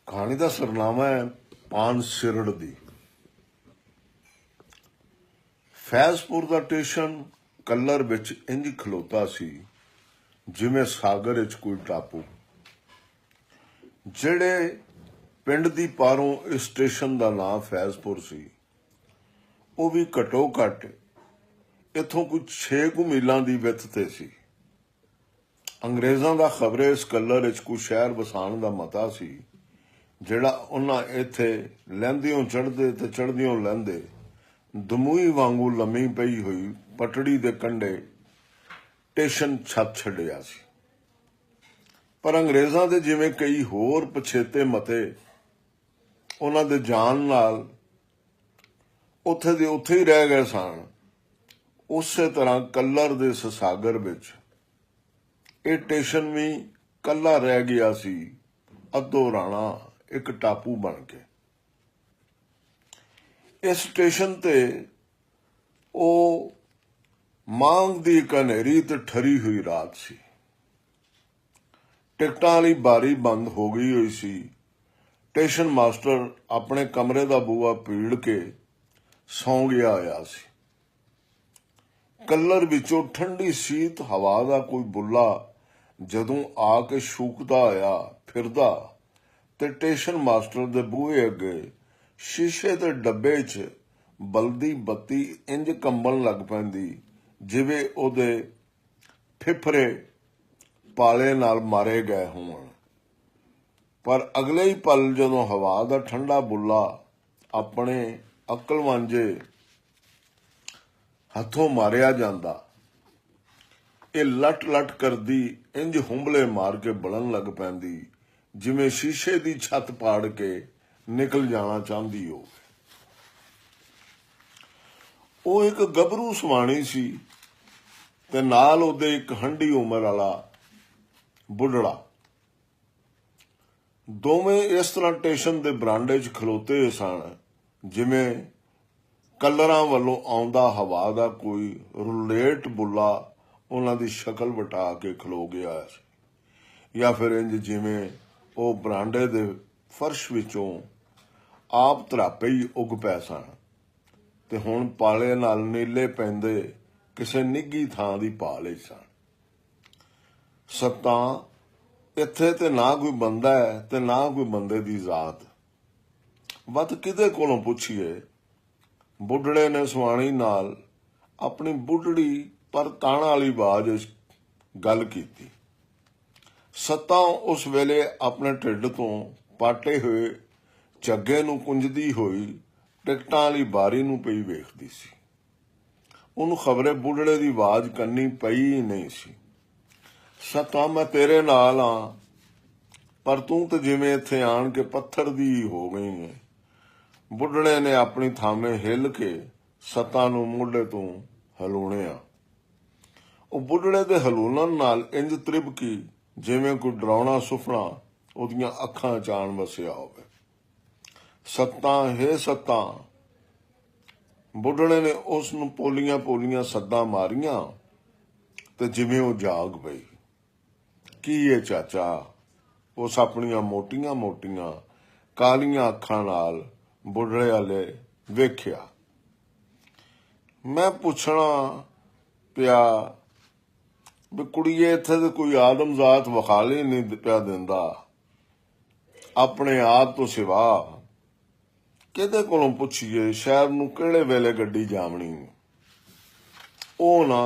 कहानी का सरनामा है पान सिरड़ दी। फैजपुर का स्टेशन कलर विच इंज खलोता सी जिवें सागर विच कोई टापू। जिहड़े पिंड दी पारों इस स्टेशन का नाम फैजपुर सी, वो भी घटो घट इथों कुछ 6 मीलों की विथ ते सी। अंग्रेज़ां दा खबरे इस कलर विच कोई शहर वसाण दा मता सी, जिहड़ा उन्हां इत्थे लਹਿੰਦਿਓਂ चढ़दे ते चढ़दियों लਹਿੰਦੇ दमूही वांगू लम्मी पई हुई पटड़ी दे कंढे स्टेशन छत छड्डिया सी। पर अंग्रेज़ां दे जिवें कई होर पछेते मते उन्हां दे जान नाल उत्थे दे उत्थे ही रह गए सन। उसे तरह कलर दे इस सागर विच ਇਹ स्टेशन भी कला रह गया सी, अद्धो राणा एक टापू बन के। इस स्टेशन ते ओ मांग दी एक हनेरी ते ठरी हुई रात सी। टिकटां वाली बारी बंद हो गई हुई सी। स्टेशन मास्टर अपने कमरे दा बूहा पीड़ के सौ गया होया सी। कलर विचों ठंडी सीत हवा दा कोई बुल्ला जदों आके शूकदा होया फिरदा ते स्टेशन मास्टर दे बूहे अगे शीशे ते डब्बे च बलदी बत्ती इंज कंबण लग पैंदी जिवें ओदे फिफरे पाले नाल मारे गए होण। पर अगले ही पल जदों हवा दा ठंडा बुल्ला अपने अकलवांजे हथों मारिया जांदा, ਇਹ लट लट करदी इंज हुंबले मार के बलन लग पैंदी जिवें शीशे दी छत पाड़ के निकल जाना चाहती हो। वो एक गभरू सवाणी सी ते नाल ओदे एक हंडी उमर वाला बुढ़ड़ा। दोवें इस तरह स्टेशन दे बरांडे च खलोते सन जिवें कलरां वल्लों आउंदा हवा दा कोई रुलेट बुल्ला उन्हां दी शक्ल वटा के खलो गया है, या फिर इंज जिवें वो बरांडे दे फर्श विचों आप धरापे ही उग पै सन ते हुण पाले नाल नीले पैंदे किसे निੱਘी थां दी पाले सन। सत्तां इत्थे ते ना कोई बंदा है ते ना कोई बंदे दी जात। वत किदे कोलों पुछिए। बुढ़ड़े ने सवाणी नाल अपनी बुढ़ड़ी पर ताणा वाली आवाज गल कीती। सत्तां उस वेले अपने ढिड तो पाटे हुए झग्गे नूं कुंजदी हुई टिकटां वाली बारी नूं पई वेखदी सी। उहनूं खबरे बुढ़ड़े दी आवाज कन्नी पई ही नहीं सी। सत्तां मैं तेरे नाल हां, पर तूं ते जिवें इत्थे आण के पत्थर दी हो गई है। बुढ़ड़े ने अपनी थामे हिल के सत्तां नूं मोढे तो हलूणिया। ਉਹ ਬੁੱਢੜੇ ਦੇ ਹਲੂਣਨ ਨਾਲ ਇੰਜ ਤ੍ਰਿਬਕੀ ਜਿਵੇਂ ਕੋਈ ਡਰਾਉਣਾ ਸੁਪਨਾ ਉਹਦੀਆਂ ਅੱਖਾਂ ਚ ਆਣ ਵਸਿਆ ਹੋਵੇ। ਸੱਤਾਂ ਸੱਤਾਂ, ਬੁੱਢੜੇ ਨੇ ਉਸ ਨੂੰ ਪੋਲੀਆਂ ਪੋਲੀਆਂ ਸੱਦਾਂ ਮਾਰੀਆਂ ਤੇ ਜਿਵੇਂ ਉਹ ਜਾਗ ਪਈ। ਕੀ ਇਹ ਚਾਚਾ? ਉਸ ਆਪਣੀਆਂ ਮੋਟੀਆਂ ਮੋਟੀਆਂ ਕਾਲੀਆਂ ਅੱਖਾਂ ਨਾਲ ਬੁੱਢੜੇ ਵਾਲੇ ਵੇਖਿਆ। ਮੈਂ ਪੁੱਛਣਾ ਪਿਆ ਵੀ ਕੁੜੀਏ ਇੱਥੇ ਤੇ ਕੋਈ ਆਦਮਜ਼ਾਤ ਵਿਖਾਲੀ ਨਹੀਂ ਪਿਆ ਦਿੰਦਾ ਆਪਣੇ ਆਪ ਤੋਂ ਸਿਵਾ। ਕਿਹਦੇ ਕੋਲੋਂ ਪੁੱਛੀਏ ਸ਼ਹਿਰ ਨੂੰ ਕਿਹੜੇ ਵੇਲੇ ਗੱਡੀ ਜਾਵਣੀ? ਉਹ ਨਾ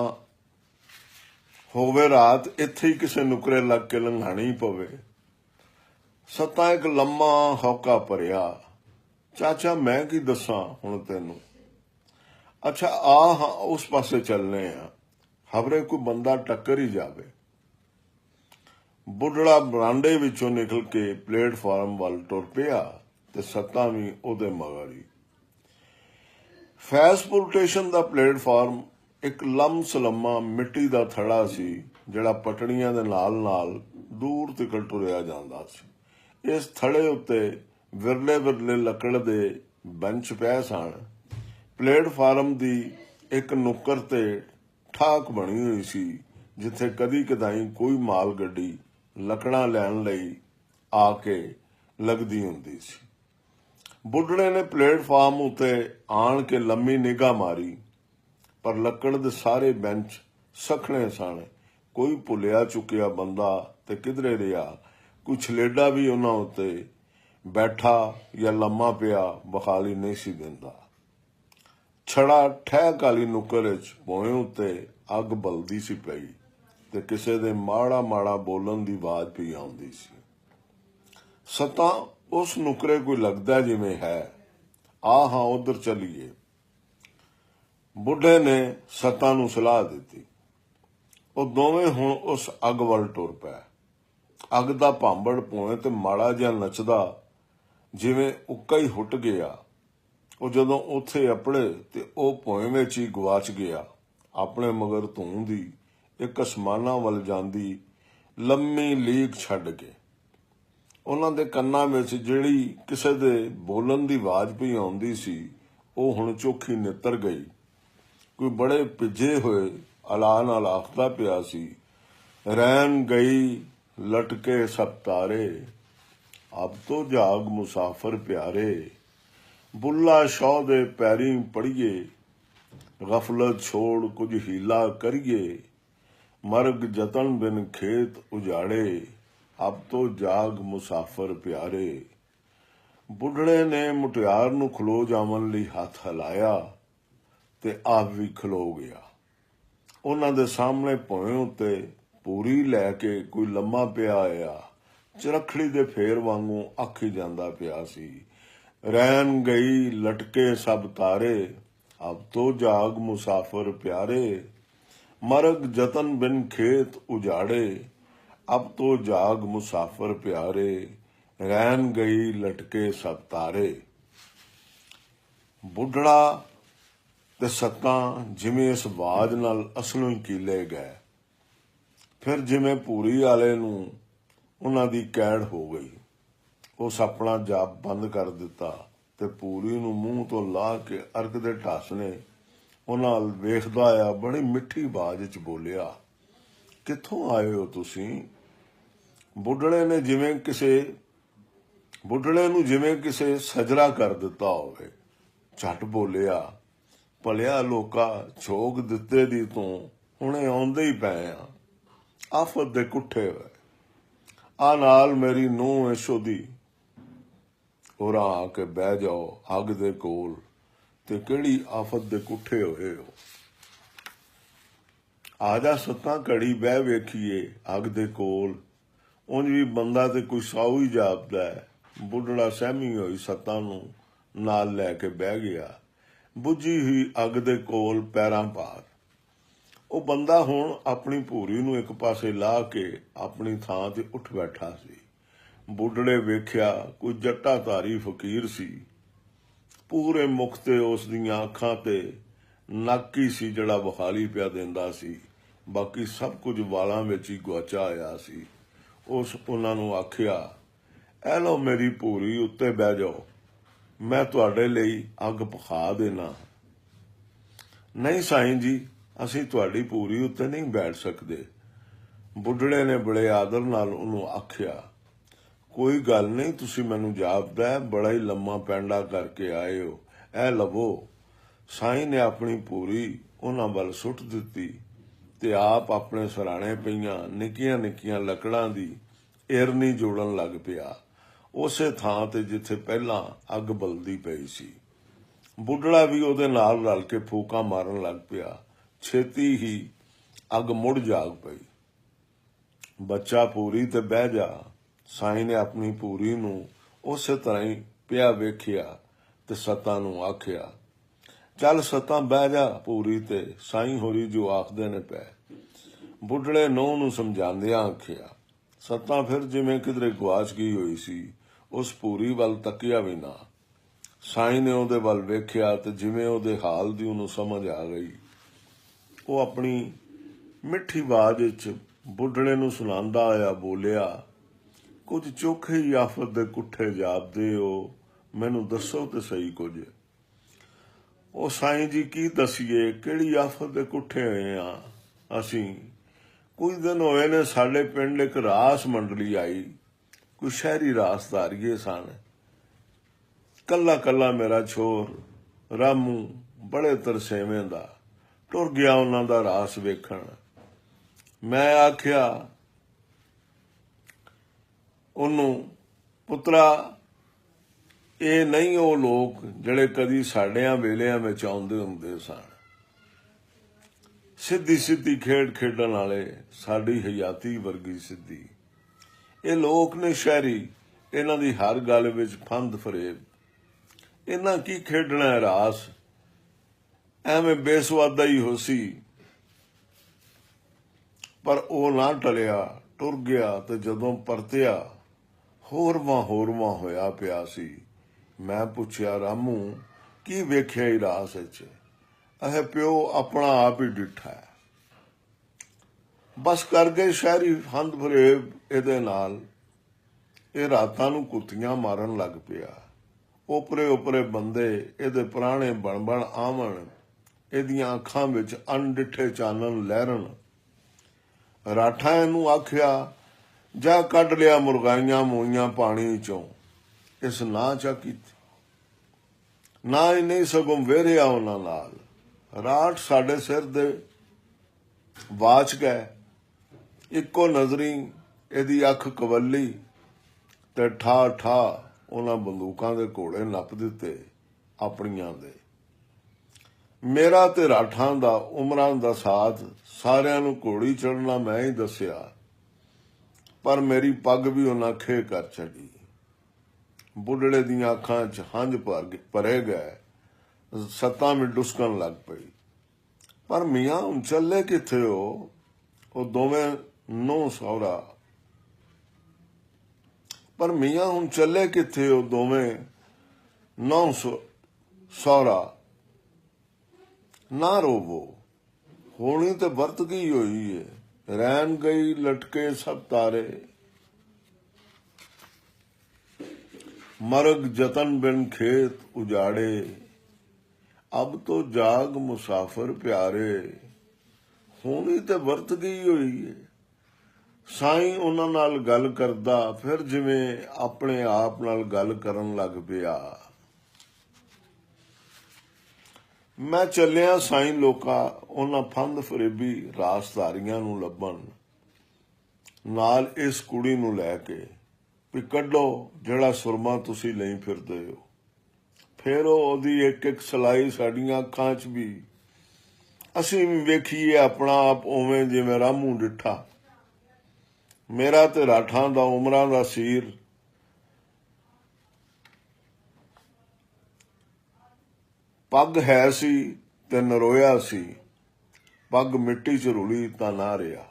ਹੋਵੇ ਰਾਤ ਇੱਥੇ ਹੀ ਕਿਸੇ ਨੁਕਰੇ ਲੱਗ ਕੇ ਲੰਘਾਣੀ ਪਵੇ। ਸੱਤਾਂ ਇੱਕ ਲੰਮਾ ਹੌਕਾ ਭਰਿਆ। ਚਾਚਾ ਮੈਂ ਕੀ ਦੱਸਾਂ ਹੁਣ ਤੈਨੂੰ? ਅੱਛਾ ਆ ਹਾਂ ਉਸ ਪਾਸੇ ਚੱਲਨੇ ਆ, ਖਬਰੇ ਕੋਈ ਬੰਦਾ ਟੱਕਰ ਹੀ ਜਾਵੇ। ਬੁੱਢੜਾ ਬਰਾਂਡੇ ਵਿੱਚੋਂ ਨਿਕਲ ਕੇ ਪਲੇਟਫਾਰਮ ਵੱਲ ਟੁਰ ਪਿਆ ਤੇ ਸੱਤਾਂ ਵੀ ਉਹਦੇ ਮਗਰ ਹੀ। ਫੈਜ਼ਪੁਰ ਸਟੇਸ਼ਨ ਦਾ ਪਲੇਟਫਾਰਮ ਇੱਕ ਲੰਮਾ ਮਿੱਟੀ ਦਾ ਥੜਾ ਸੀ ਜਿਹੜਾ ਪਟੜੀਆਂ ਦੇ ਨਾਲ ਨਾਲ ਦੂਰ ਤੱਕ ਟੁਰਿਆ ਜਾਂਦਾ ਸੀ। ਇਸ ਥੜੇ ਉੱਤੇ ਵਿਰਲੇ ਵਿਰਲੇ ਲੱਕੜ ਦੇ ਬੈਂਚ ਪਏ ਸਨ। ਪਲੇਟਫਾਰਮ ਦੀ ਇੱਕ ਨੁੱਕਰ ਤੇ ਠਾਕ ਬਣੀ ਹੋਈ ਸੀ ਜਿੱਥੇ ਕਦੀ ਕਦਾਈ ਕੋਈ ਮਾਲ ਗੱਡੀ ਲੱਕੜਾਂ ਲੈਣ ਲਈ ਆ ਕੇ लगदी हुंदी सी। बुढ़ड़े ने प्लेटफार्म उत्ते आण के लम्मी निगाह मारी, पर लक्कड़ दे सारे बेंच सखणे सन। कोई भुलिया चुकिया बंदा ते किधरे रिहा, कोई छलेडा भी उन्हां उत्ते बैठा या लम्मा पिया बखाली नहीं सी दिंदा। छड़ा ठहक वाली नुक्कर च पोए उत्ते अग बलदी सी पई ते किसे दे माड़ा माड़ा बोलन दी आवाज भी आउंदी सी। सतां उस नुकरे कोई लगदा जिवें है, आ हां उधर चलीए। बुढ़े ने सतां नूं सलाह दित्ती। ਉਹ ਦੋਵੇਂ ਹੁਣ ਉਸ ਅੱਗ ਵੱਲ ਟੁਰ ਪਏ। ਅੱਗ ਦਾ ਭਾਂਬੜ ਭੋਏ ਤੇ ਮਾੜਾ ਜਿਹਾ ਨੱਚਦਾ ਜਿਵੇਂ ਉੱਕਾ ਹੀ ਹੁੱਟ ਗਿਆ। ਉਹ ਜਦੋਂ ਉੱਥੇ ਅਪੜੇ ਤੇ ਉਹ ਭੋਏ ਵਿੱਚ ਹੀ ਗਵਾਚ ਗਿਆ। ਆਪਣੇ ਮਗਰ ਧੂੰ ਦੀ ਇੱਕ ਅਸਮਾਨਾਂ ਵੱਲ ਜਾਂਦੀ ਲੰਮੀ ਲੀਕ ਛੱਡ ਕੇ। ਉਹਨਾਂ ਦੇ ਕੰਨਾਂ ਵਿੱਚ ਜਿਹੜੀ ਕਿਸੇ ਦੇ ਬੋਲਣ ਦੀ ਆਵਾਜ਼ ਪਈ ਆਉਂਦੀ ਸੀ, ਉਹ ਹੁਣ ਚੋਖੀ ਨਿੱਤਰ ਗਈ। ਕੋਈ ਬੜੇ ਭਿੱਜੇ ਹੋਏ अला नाल आखदा पिया सी, रैन गई लटके सब तारे, अब तो जाग मुसाफिर प्यारे। बुल्ला शौ दे पैरी पड़िए, गफलत छोड़ कुछ हीला करिए। मर्ग जतन बिन खेत उजाड़े, अब तो जाग मुसाफिर प्यारे। बुढ़ड़े ने मुटियार नूं खलो जावन लई हथ हिलाया ते आप भी खलो गया। ਉਹਨਾਂ ਦੇ ਸਾਹਮਣੇ ਭੋਏ ਉੱਤੇ ਪੂਰੀ ਲੈ ਕੇ ਕੋਈ ਲੰਮਾ ਪਿਆ ਆਇਆ, ਚਰਖੜੀ ਦੇ ਫੇਰ ਵਾਂਗੂ ਆਖੀ ਜਾਂਦਾ ਪਿਆ ਸੀ, ਰਹਿਣ ਗਈ ਲਟਕੇ ਸਭ ਤਾਰੇ, ਅਬ ਤੋ ਜਾਗ ਮੁਸਾਫਿਰ ਪਿਆਰੇ। ਮਰਗ ਜਤਨ ਬਿਨ ਖੇਤ ਉਜਾੜੇ, ਅਬ ਤੋ ਜਾਗ ਮੁਸਾਫਿਰ ਪਿਆਰੇ। ਰਹਿਣ ਗਈ ਲਟਕੇ ਸਭ ਤਾਰੇ। ਬੁੱਢੜਾ ਤੇ ਸੱਤਾਂ ਜਿਵੇਂ ਇਸ ਆਵਾਜ਼ ਨਾਲ ਅਸਲੋਂ ਹੀ ਕੀਲੇ ਗਏ। ਫਿਰ ਜਿਵੇਂ ਭੂਰੀ ਵਾਲੇ ਨੂੰ ਉਹਨਾਂ ਦੀ ਕੈੜ ਹੋ ਗਈ। ਉਸ ਆਪਣਾ ਜਾਪ ਬੰਦ ਕਰ ਦਿੱਤਾ ਤੇ ਭੂਰੀ ਨੂੰ ਮੂੰਹ ਤੋਂ ਲਾਹ ਕੇ ਅਰਕ ਦੇ ਢਾਸਨੇ ਉਹਨਾਂ ਵੱਲ ਵੇਖਦਾ ਆ ਬੜੀ ਮਿੱਠੀ ਆਵਾਜ਼ 'ਚ ਬੋਲਿਆ, ਕਿੱਥੋਂ ਆਏ ਹੋ ਤੁਸੀਂ? ਬੁੱਢੜੇ ਨੂੰ ਜਿਵੇਂ ਕਿਸੇ ਸਜਰਾ ਕਰ ਦਿੱਤਾ ਹੋਵੇ। ਝੱਟ ਬੋਲਿਆ, ਭਲਿਆ ਲੋਕਾ, ਛੋਗ ਦਿੱਤੇ ਦੀ ਤੂੰ ਹੁਣੇ ਆਉਂਦੇ ਹੀ ਪਏ ਆ। ਆਫਤ ਦੇ ਕੁੱਠੇ ਹੋਏ ਆ ਨਾਲ ਮੇਰੀ ਨੂੰਹ ਯਸ਼ੋਦੀ। ਹੋਰਾਂ ਆ ਕੇ ਬਹਿ ਜਾਓ ਅੱਗ ਦੇ ਕੋਲ, ਤੇ ਕਿਹੜੀ ਆਫਤ ਦੇ ਕੁੱਠੇ ਹੋਏ ਹੋ। ਆ ਜਾ ਸੱਤਾਂ ਘੜੀ ਬਹਿ ਵੇਖੀਏ ਅੱਗ ਦੇ ਕੋਲ। ਉਂਝ ਵੀ ਬੰਦਾ ਤੇ ਕੋਈ ਸਾਊ ਹੀ ਜਾਪਦਾ ਹੈ। ਬੁੱਢੜਾ ਸਹਿਮੀ ਹੋਈ ਸੱਤਾਂ ਨੂੰ ਨਾਲ ਲੈ ਕੇ ਬਹਿ ਗਿਆ, ਬੁੱਝੀ ਹੋਈ ਅੱਗ ਦੇ ਕੋਲ ਪੈਰਾਂ ਭਾਰ। ਉਹ ਬੰਦਾ ਹੁਣ ਆਪਣੀ ਭੂਰੀ ਨੂੰ ਇੱਕ ਪਾਸੇ ਲਾ ਕੇ ਆਪਣੀ ਥਾਂ ਤੇ ਉੱਠ ਬੈਠਾ ਸੀ। ਬੁੱਢੜੇ ਵੇਖਿਆ ਕੋਈ ਜੱਟਾਧਾਰੀ ਫਕੀਰ ਸੀ। ਪੂਰੇ ਮੁਖ ਤੇ ਉਸ ਦੀਆਂ ਅੱਖਾਂ ਤੇ ਨੱਕ ਹੀ ਸੀ ਜਿਹੜਾ ਬਖਾਲੀ ਪਿਆ ਦਿੰਦਾ ਸੀ, ਬਾਕੀ ਸਭ ਕੁਝ ਵਾਲਾਂ ਵਿੱਚ ਹੀ ਗੁਆਚਾ ਆਇਆ ਸੀ। ਉਹਨਾਂ ਨੂੰ ਆਖਿਆ, ਐ ਲਓ ਮੇਰੀ ਭੂਰੀ ਉੱਤੇ ਬਹਿ ਜਾਓ, ਮੈਂ ਤੁਹਾਡੇ ਲਈ ਅੱਗ ਪਖਾ ਦੇਣਾ। ਨਹੀਂ ਸਾਈਂ ਜੀ, ਅਸੀਂ ਤੁਹਾਡੀ ਭੂਰੀ ਉੱਤੇ ਨਹੀਂ ਬੈਠ ਸਕਦੇ। ਬੁੱਢੜੇ ਨੇ ਬੜੇ ਆਦਰ ਨਾਲ ਉਹਨੂੰ ਆਖਿਆ, ਕੋਈ ਗੱਲ ਨਹੀਂ, ਤੁਸੀਂ ਮੈਨੂੰ ਜਾਪਦਾ ਬੜਾ ਹੀ ਲੰਮਾ ਪੈਂਡਾ ਕਰਕੇ ਆਏ ਹੋ, ਇਹ ਲਵੋ। ਸਾਈਂ ਨੇ ਆਪਣੀ ਭੂਰੀ ਉਹਨਾਂ ਵੱਲ ਸੁੱਟ ਦਿੱਤੀ ਤੇ ਆਪ ਆਪਣੇ ਸਰਾਣੇ ਪਈਆਂ ਨਿੱਕੀਆਂ ਨਿੱਕੀਆਂ ਲੱਕੜਾਂ ਦੀ ਏਰਨੀ ਜੋੜਨ ਲੱਗ ਪਿਆ, ਉਸੇ ਥਾਂ ਤੇ ਜਿੱਥੇ ਪਹਿਲਾਂ ਅੱਗ ਬਲਦੀ ਪਈ ਸੀ। ਬੁੱਢੜਾ ਵੀ ਉਹਦੇ ਨਾਲ ਰਲ ਕੇ ਫੂਕਾਂ ਮਾਰਨ ਲੱਗ ਪਿਆ। ਛੇਤੀ ਹੀ ਅੱਗ ਮੁੜ ਜਾਗ ਪਈ। ਬੱਚਾ ਭੂਰੀ ਤੇ ਬਹਿ ਜਾ। ਸਾਈਂ ਨੇ ਆਪਣੀ ਭੂਰੀ ਨੂੰ ਉਸੇ ਤਰ੍ਹਾਂ ਹੀ ਪਿਆ ਵੇਖਿਆ ਤੇ ਸੱਤਾਂ ਨੂੰ ਆਖਿਆ, ਚੱਲ ਸੱਤਾਂ ਬਹਿ ਜਾ ਭੂਰੀ ਤੇ, ਸਾਈਂ ਹੋਰੀ ਜੋ ਆਖਦੇ ਨੇ ਪਏ। ਬੁੱਢੜੇ ਨੂੰਹ ਨੂੰ ਸਮਝਾਉਂਦਿਆਂ ਆਖਿਆ। ਸੱਤਾਂ ਫਿਰ ਜਿਵੇਂ ਕਿਧਰੇ ਗੁਆਚ ਗਈ ਹੋਈ ਸੀ, ਉਸ ਭੂਰੀ ਵੱਲ ਤੱਕਿਆ ਵੀ ਨਾ। ਸਾਈਂ ਨੇ ਉਹਦੇ ਵੱਲ ਵੇਖਿਆ ਤੇ ਜਿਵੇਂ ਉਹਦੇ ਹਾਲ ਦੀ ਉਹਨੂੰ ਸਮਝ ਆ ਗਈ। ਉਹ ਆਪਣੀ ਮਿੱਠੀ ਆਵਾਜ਼ ਵਿੱਚ ਬੁੱਢੜੇ ਨੂੰ ਸੁਣਾਉਂਦਾ ਆਇਆ ਬੋਲਿਆ, ਕੁਝ ਚੋਖੇ ਹੀ ਆਫਤ ਦੇ ਕੁੱਠੇ ਜਾਪਦੇ ਹੋ, ਮੈਨੂੰ ਦੱਸੋ ਤੇ ਸਹੀ ਕੁਝ। ਉਹ ਸਾਈਂ ਜੀ ਕੀ ਦਸੀਏ, ਕਿਹੜੀ ਆਫਤ ਦੇ ਕੁੱਠੇ ਹੋਏ ਆ ਅਸੀਂ। ਕੁਝ ਦਿਨ ਹੋਏ ਨੇ ਸਾਡੇ ਪਿੰਡ ਇੱਕ ਰਾਸ ਮੰਡਲੀ ਆਈ कोई शहरी रासदारिए सन। कला कला मेरा छोर रामू बड़े तरसेवें दा टुर गया उन्हां दा रास वेखण। मैं आख्या ਉਹਨੂੰ, पुत्रा ਇਹ नहीं ਉਹ ਲੋਕ ਜਿਹੜੇ ਕਦੀ ਸਾਡਿਆਂ ਵੇਲਿਆਂ ਵਿੱਚ ਆਉਂਦੇ ਹੁੰਦੇ ਸਨ। ਸਿੱਧੀ ਸਿੱਧੀ ਖੇਡ ਖੇਡਣ ਵਾਲੇ, ਸਾਡੀ ਹਯਾਤੀ ਵਰਗੀ ਸਿੱਧੀ। ਇਹ ਲੋਕ ਨੇ ਸ਼ਹਿਰੀ, ਇਹਨਾਂ ਦੀ ਹਰ ਗੱਲ ਵਿੱਚ ਫੰਦ ਫਰੇਬ। ਇਹਨਾਂ ਕੀ ਖੇਡਣਾ ਹੈ ਰਾਸ, ਐਵੇਂ ਬੇਸਵਾਦਾ ਹੀ ਹੋ ਸੀ। ਪਰ ਉਹ ਨਾ ਟਲਿਆ, ਟੁਰ ਗਿਆ ਤੇ ਜਦੋਂ ਪਰਤਿਆ ਹੋਰਵਾਂ ਹੋਇਆ ਪਿਆ ਸੀ। ਮੈਂ ਪੁੱਛਿਆ, ਰਾਮੂ ਕੀ ਵੇਖਿਆ ਹੀ ਰਾਸ ਵਿੱਚ? ਇਹ ਪਿਓ ਆਪਣਾ ਆਪ ਹੀ ਡਿੱਠਾ ਹੈ। ਬਸ ਕਰ ਗਏ ਸ਼ਹਿਰੀ ਫੰਦ ਫਰੇਬ ਇਹਦੇ ਨਾਲ। ਇਹ ਰਾਤਾਂ ਨੂੰ ਕੁੱਤੀਆਂ ਮਾਰਨ ਲੱਗ ਪਿਆ। ਓਪਰੇ ਓਪਰੇ ਬੰਦੇ ਇਹਦੇ ਪੁਰਾਣੇ ਬਣ ਆਵਣ, ਇਹਦੀਆਂ ਅੱਖਾਂ ਵਿੱਚ ਅਣਡਿੱਠੇ ਚਾਨਣ ਲਹਿਰਨ। ਰਾਠਾਂ ਇਹਨੂੰ ਆਖਿਆ, ਜਾ ਕੱਢ ਲਿਆ ਮੁਰਗਾਈਆਂ ਮੋਈਆਂ ਪਾਣੀ ਚੋਂ। ਇਸ ਨਾ ਚਾ ਕੀਤੀ, ਨਾ ਹੀ ਨਹੀਂ ਸਗੋਂ ਵੇਰਿਆ ਉਹਨਾਂ ਨਾਲ। ਰਾਠ ਸਾਡੇ ਸਿਰ ਦੇ ਵਾਚ ਗਏ। ਇੱਕੋ ਨਜ਼ਰੀ ਇਹਦੀ ਅੱਖ ਕਵੱਲੀ ਤੇ ਠਾ ਠਾ ਉਹਨਾਂ ਬੰਦੂਕਾਂ ਦੇ ਘੋੜੇ ਨੱਪ ਦਿੱਤੇ ਆਪਣੀਆਂ ਦੇ। ਮੇਰਾ ਤੇ ਰਾਠਾਂ ਦਾ ਉਮਰਾਂ ਦਾ ਸਾਥ, ਸਾਰਿਆਂ ਨੂੰ ਘੋੜੀ ਚੜ੍ਹਨਾ ਮੈਂ ਹੀ ਦੱਸਿਆ, ਪਰ ਮੇਰੀ ਪੱਗ ਵੀ ਉਹਨਾਂ ਖੇ ਕਰ ਛੱਡੀ। ਬੁੱਢੜੇ ਦੀਆਂ ਅੱਖਾਂ 'ਚ ਹੰਝ ਭਰੇ ਗਏ, ਸੱਤਾਂ ਵਿੱਚ ਡੁਸਕਣ ਲੱਗ ਪਈ। ਪਰ ਮੀਆਂ ਹੁਣ ਚੱਲੇ ਕਿੱਥੇ ਹੋ? ਉਹ ਦੋਵੇਂ ਨੌ ਸਹੁਰਾ। ਪਰ ਮੀਆਂ ਹੁਣ ਚੱਲੇ ਕਿੱਥੇ ਹੋ? ਦੋਵੇਂ ਨੌ ਸਹੁਰਾ। ਨਾ ਰੋਵੋ, ਹੋਣੀ ਤੇ ਵਰਤ ਗਈ ਹੋਈ ਏ। रैन गई लटके सब तारे, मरग जतन बिन खेत उजाड़े। अब तो जाग मुसाफिर प्यारे। होनी ते वरत गई हुई है। साईं उन्हां नाल गल करदा फिर जिवें अपने आप नाल गल करन लग पिया। मैं ਚੱਲਿਆ ਸਾਈਂ ਲੋਕਾਂ ਉਹਨਾਂ ਫੰਦ ਫਰੇਬੀ ਰਾਸਦਾਰੀਆਂ ਨੂੰ ਲੱਭਣ, ਨਾਲ ਇਸ ਕੁੜੀ ਨੂੰ ਲੈ ਕੇ ਵੀ ਕੱਢੋ ਜਿਹੜਾ ਸੁਰਮਾ ਤੁਸੀਂ ਲਈ ਫਿਰਦੇ ਹੋ। ਫਿਰ ਉਹਦੀ ਇੱਕ ਇੱਕ ਸਲਾਈ ਸਾਡੀਆਂ ਅੱਖਾਂ 'ਚ ਵੀ, ਅਸੀਂ ਵੀ ਵੇਖੀਏ ਆਪਣਾ ਆਪ ਉਵੇਂ ਜਿਵੇਂ ਰਾਮੂ ਡਿੱਠਾ। ਮੇਰਾ ਤੇ ਰਾਠਾਂ ਦਾ ਉਮਰਾਂ ਦਾ ਸੀਰ ਪੱਗ ਹੈ ਸੀ ਤੇ ਨਰੋਇਆ ਸੀ। ਪੱਗ ਮਿੱਟੀ 'ਚ ਰੁਲੀ ਤਾਂ ਨਾ ਰਿਹਾ।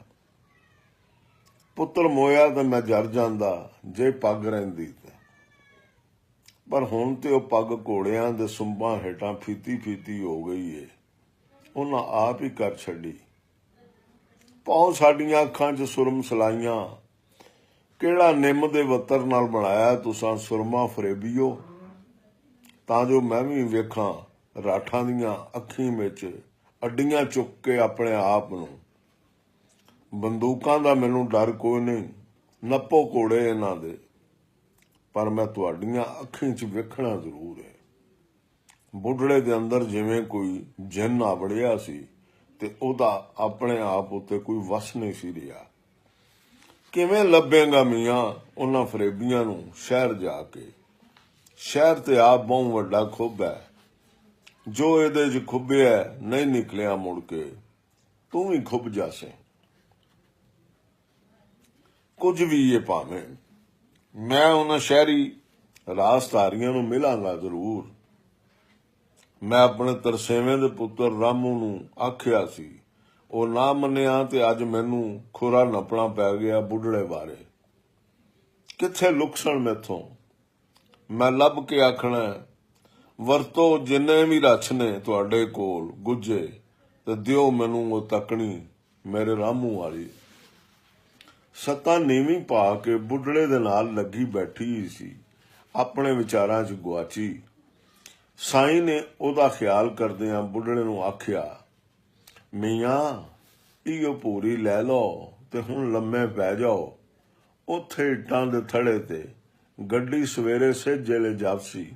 ਪੁੱਤਰ ਮੋਇਆ ਤਾਂ ਮੈਂ ਜਰ ਜਾਂਦਾ ਜੇ ਪੱਗ ਰਹਿੰਦੀ ਤੇ। ਪਰ ਹੁਣ ਤੇ ਉਹ ਪੱਗ ਘੋੜਿਆਂ ਦੇ ਸੁੰਬਾਂ ਹੇਠਾਂ ਫੀਤੀ ਫੀਤੀ ਹੋ ਗਈ ਏ। ਉਹਨਾਂ ਆਪ ਹੀ ਕਰ ਛੱਡੀ। ਪਾਉ ਸਾਡੀਆਂ ਅੱਖਾਂ 'ਚ ਸੁਰਮ ਸਲਾਈਆਂ। ਕਿਹੜਾ ਨਿੰਮ ਦੇ ਵੱਤਰ ਨਾਲ ਬਣਾਇਆ ਤੁਸਾਂ ਸੁਰਮਾ ਫਰੇਬੀਓ, ਤਾਂ ਜੋ ਮੈਂ ਵੀ ਵੇਖਾਂ ਰਾਠਾਂ ਦੀਆਂ ਅੱਖੀਂ ਵਿੱਚ ਅੱਡੀਆਂ ਚੁੱਕ ਕੇ ਆਪਣੇ ਆਪ ਨੂੰ। ਬੰਦੂਕਾਂ ਦਾ ਮੈਨੂੰ ਡਰ ਕੋਈ ਨਹੀਂ, ਨੱਪੋ ਘੋੜੇ ਇਹਨਾਂ ਦੇ, ਪਰ ਮੈਂ ਤੁਹਾਡੀਆਂ ਅੱਖੀਂ 'ਚ ਵੇਖਣਾ ਜ਼ਰੂਰ ਹੈ। ਬੁੱਢੜੇ ਦੇ ਅੰਦਰ ਜਿਵੇਂ ਕੋਈ ਜਿੰਨ ਆ ਵੜਿਆ ਸੀ ਤੇ ਉਹਦਾ ਆਪਣੇ ਆਪ ਉੱਤੇ ਕੋਈ ਵਸ ਨਹੀਂ ਸੀ ਰਿਹਾ। ਕਿਵੇਂ ਲੱਭੇਗਾ ਮੀਆਂ ਉਹਨਾਂ ਫਰੇਬੀਆਂ ਨੂੰ ਸ਼ਹਿਰ ਜਾ ਕੇ? ਸ਼ਹਿਰ ਤੇ ਆਪ ਬਹੁਤ ਵੱਡਾ ਖੁੱਬ ਹੈ, ਜੋ ਇਹਦੇ 'ਚ ਖੁੱਬਿਆ ਨਹੀਂ ਨਿਕਲਿਆ ਮੁੜ ਕੇ। ਤੂੰ ਵੀ ਖੁੱਬ ਜਾਸੇ। ਕੁਝ ਵੀ ਇਹ ਭਾਵੇਂ, ਮੈਂ ਉਹਨਾਂ ਸ਼ਹਿਰੀ ਰਾਸਧਾਰੀਆਂ ਨੂੰ ਮਿਲਾਂਗਾ ਜ਼ਰੂਰ। ਮੈਂ ਆਪਣੇ ਤਰਸੇਵੇਂ ਦੇ ਪੁੱਤਰ ਰਾਮੂ ਨੂੰ ਆਖਿਆ ਸੀ, ਉਹ ਨਾ ਮੰਨਿਆ ਤੇ ਅੱਜ ਮੈਨੂੰ ਖੁਰਾ ਨੱਪਣਾ ਪੈ ਗਿਆ ਬੁੱਢੜੇ ਬਾਰੇ। ਕਿੱਥੇ ਲੁਕਸਣ ਮੈਥੋਂ? ਮੈਂ ਲੱਭ ਕੇ ਆਖਣਾ, ਵਰਤੋ ਜਿੰਨੇ ਵੀ ਰਛ ਨੇ ਤੁਹਾਡੇ ਕੋਲ ਗੁੱਜੇ ਤੇ ਦਿਓ ਮੈਨੂੰ ਉਹ ਤੱਕਣੀ ਮੇਰੇ ਰਾਮੂ ਵਾਲੀ। ਸੱਤਾਂ ਨੀਵੀਂ ਪਾ ਕੇ ਬੁੱਢੜੇ ਦੇ ਨਾਲ ਲੱਗੀ ਬੈਠੀ ਸੀ, ਆਪਣੇ ਵਿਚਾਰਾਂ 'ਚ ਗੁਆਚੀ। ਸਾਈਂ ਨੇ ਉਹਦਾ ਖਿਆਲ ਕਰਦਿਆਂ ਬੁੱਢੜੇ ਨੂੰ ਆਖਿਆ, ਮੀਆਂ ਇਹੋ ਪੂਰੀ ਲੈ ਲਓ ਤੇ ਹੁਣ ਲੰਮੇ ਪੈ ਜਾਓ। ਉੱਥੇ ਇੱਟਾਂ ਦੇ ਥੜੇ ਤੇ ਗੱਡੀ ਸਵੇਰੇ ਸਹਿਜੇ ਲੈ ਜਾਪਸੀ।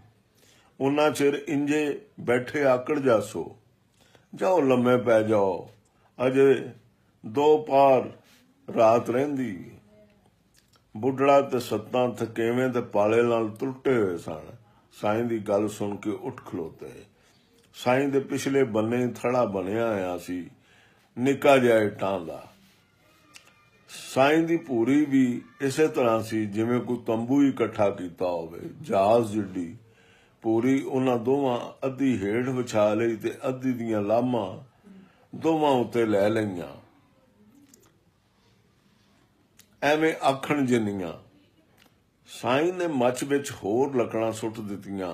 ਉਹਨਾਂ ਚਿਰ ਇੰਜੇ ਬੈਠੇ ਆਕੜ ਜਾਸੋ, ਜਾਓ ਲੰਮੇ ਪੈ ਜਾਓ, ਅਜੇ 2 ਪਾਰ ਰਾਤ ਰਹਿੰਦੀ। ਬੁੱਢੜਾ ਤੇ ਸੱਤਾਂ ਥਕੇਵੇਂ ਤੇ ਪਾਲੇ ਨਾਲ ਟੁੱਟੇ ਹੋਏ ਸਨ। ਸਾਈਂ ਦੀ ਗੱਲ ਸੁਣ ਕੇ ਉੱਠ ਖਲੋਤੇ। ਸਾਈਂ ਦੇ ਪਿਛਲੇ ਬੰਨੇ ਥੜਾ ਬਣਿਆ ਹੋਇਆ ਸੀ, ਨਿੱਕਾ ਜਿਹਾ ਇੱਟਾਂ ਦਾ। ਸਾਈਂ ਦੀ ਭੂਰੀ ਵੀ ਇਸੇ ਤਰ੍ਹਾਂ ਸੀ ਜਿਵੇਂ ਕੋਈ ਤੰਬੂ ਹੀ ਇਕੱਠਾ ਕੀਤਾ ਹੋਵੇ। ਜਹਾਜ਼ ਜਿੱਡੀ ਭੂਰੀ ਉਹਨਾਂ ਦੋਵਾਂ ਅੱਧੀ ਹੇਠ ਵਿਛਾ ਲਈ ਤੇ ਅੱਧੀ ਦੀਆਂ ਲਾਮਾਂ ਦੋਵਾਂ ਉੱਤੇ ਲੈ ਲਈਆਂ। ਐਵੇਂ ਆਖਣ ਜਿੰਨੀਆਂ। ਸਾਈਂ ਨੇ ਮੱਚ ਵਿੱਚ ਹੋਰ ਲੱਕੜਾਂ ਸੁੱਟ ਦਿੱਤੀਆਂ